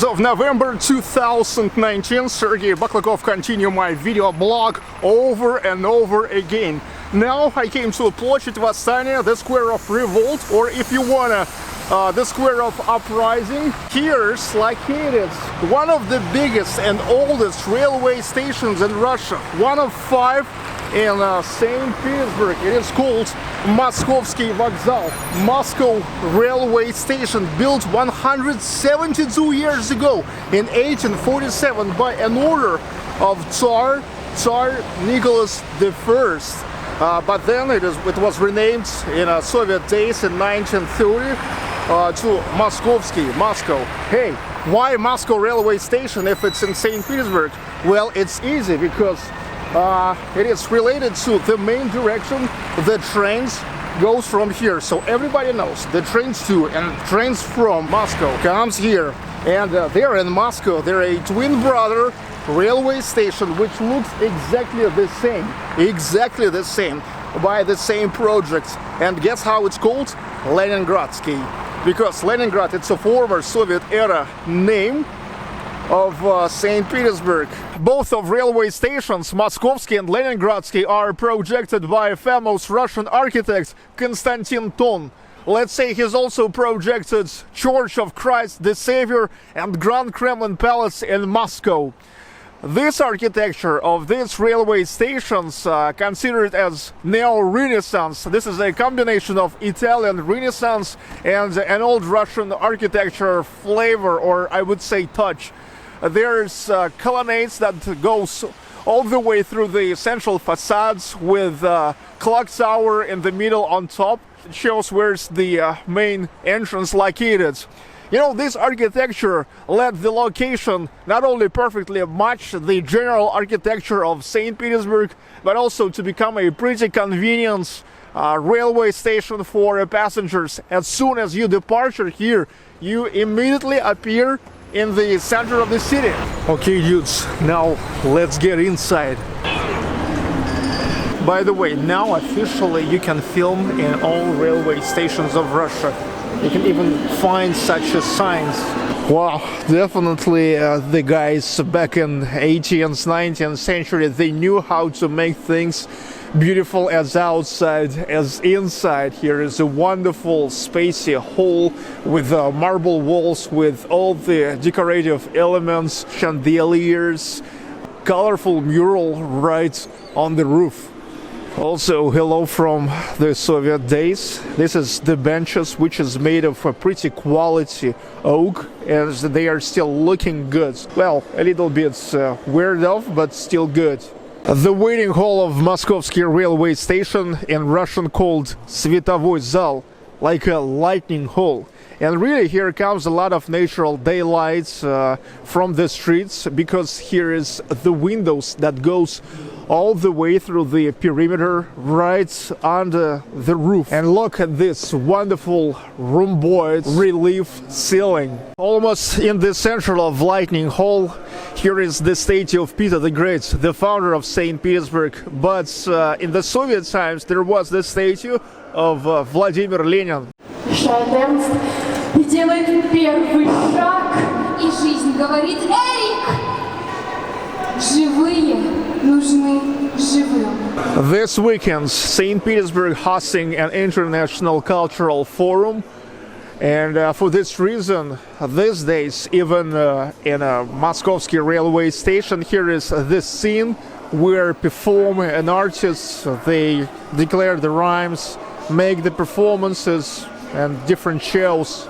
As of November 2019, Sergey Baklakov continue my video blog over and over again. Now I came to Plochit Восстания, the square of revolt, or if you wanna, the square of uprising. Here's located one of the biggest and oldest railway stations in Russia, one of 5 in Saint Petersburg. It is called Moskovsky Vokzal, Moscow railway station, built 172 years ago in 1847 by an order of Tsar Nicholas I. But then it was renamed in Soviet days in 1930 to Moskovsky, Moscow. Hey, why Moscow railway station if it's in Saint Petersburg? Well, it's easy because it is related to the main direction the trains goes from here. So everybody knows the trains to and trains from Moscow comes here. And they're in Moscow. They're a twin brother railway station which looks exactly the same by the same project. And guess how it's called? Leningradsky. Because Leningrad, it's a former Soviet era name of Saint Petersburg. Both of railway stations, Moskovsky and Leningradsky, are projected by a famous Russian architect Konstantin Ton. Let's say he's also projected Church of Christ the Savior and Grand Kremlin Palace in Moscow. This architecture of these railway stations, considered as Neo-Renaissance, this is a combination of Italian Renaissance and an old Russian architecture flavor, or I would say touch. There's colonnades that goes all the way through the central facades with clock tower in the middle on top. It shows where's the main entrance located. You know, this architecture let the location not only perfectly match the general architecture of Saint Petersburg, but also to become a pretty convenient railway station for passengers. As soon as you depart here, you immediately appear in the center of the city. Okay, dudes, now let's get inside. By the way, now officially you can film in all railway stations of Russia. You can even find such a signs. Wow, definitely the guys back in 18th, 19th century, they knew how to make things beautiful as outside as inside. Here is a wonderful spacey hall with marble walls with all the decorative elements, chandeliers, colorful mural right on the roof. Also, hello from the Soviet days. This is the benches, which is made of a pretty quality oak, and they are still looking good. Well, a little bit weared off, but still good. The waiting hall of Moskovsky railway station, in Russian called Svetовой зал, like a lightning hall. And really here comes a lot of natural daylight from the streets, because here is the windows that goes all the way through the perimeter right under the roof. And look at this wonderful rhomboid relief ceiling. Almost in the center of Lightning Hall, here is the statue of Peter the Great, the founder of Saint Petersburg. But in the Soviet times there was the statue of Vladimir Lenin. Делает первый шаг, и жизнь говорит: Эрик, живые нужны живым. This weekend, Saint Petersburg hosting an international cultural forum, and for this reason, these days, even in a Moskovsky railway station, here is this scene where perform an artist, they declare the rhymes, make the performances and different shows.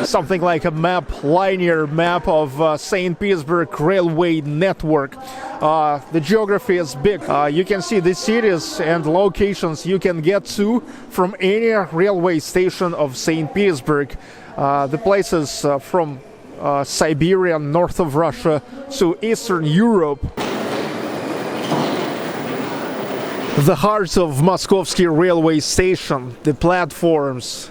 Something like a map, linear map of Saint Petersburg railway network. The geography is big. You can see the cities and locations you can get to from any railway station of Saint Petersburg. The places from Siberia, north of Russia, to Eastern Europe. The heart of Moskovsky railway station, the platforms.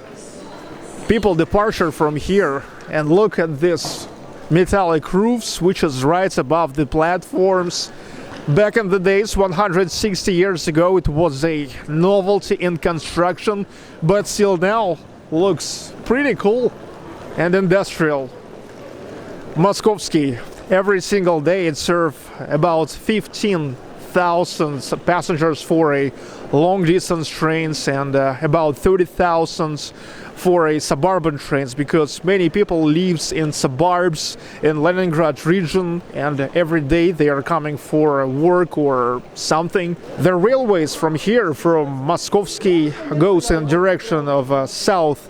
People departure from here, and look at this metallic roofs which is right above the platforms. Back in the days, 160 years ago, it was a novelty in construction, but still now looks pretty cool and industrial. Moskovsky, every single day it serves about 15,000 passengers for a long distance trains and about 30,000 for a suburban trains, because many people lives in suburbs in Leningrad region and every day they are coming for work or something. The railways from here, from Moskovsky, goes in direction of south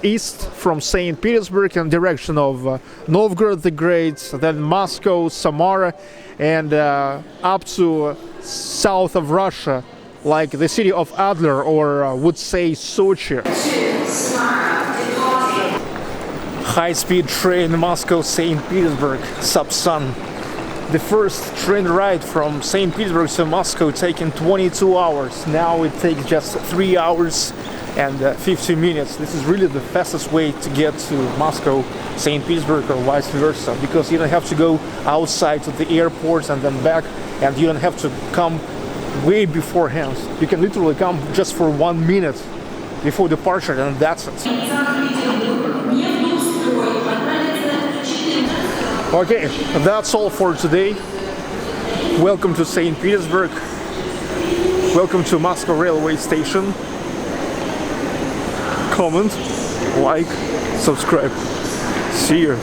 east from Saint Petersburg in direction of Novgorod the Great, then Moscow, Samara, and up to south of Russia, like the city of Adler, or would say Sochi. High-speed train Moscow Saint Petersburg, Sapsan. The first train ride from Saint Petersburg to Moscow taking 22 hours. Now it takes just 3 hours and 50 minutes. This is really the fastest way to get to Moscow, Saint Petersburg, or vice versa, because you don't have to go outside to the airports and then back, and you don't have to come way beforehand. You can literally come just for 1 minute before departure, and that's it. Okay, that's all for today. Welcome to Saint Petersburg. Welcome to Moscow railway station. Comment, like, subscribe. See you.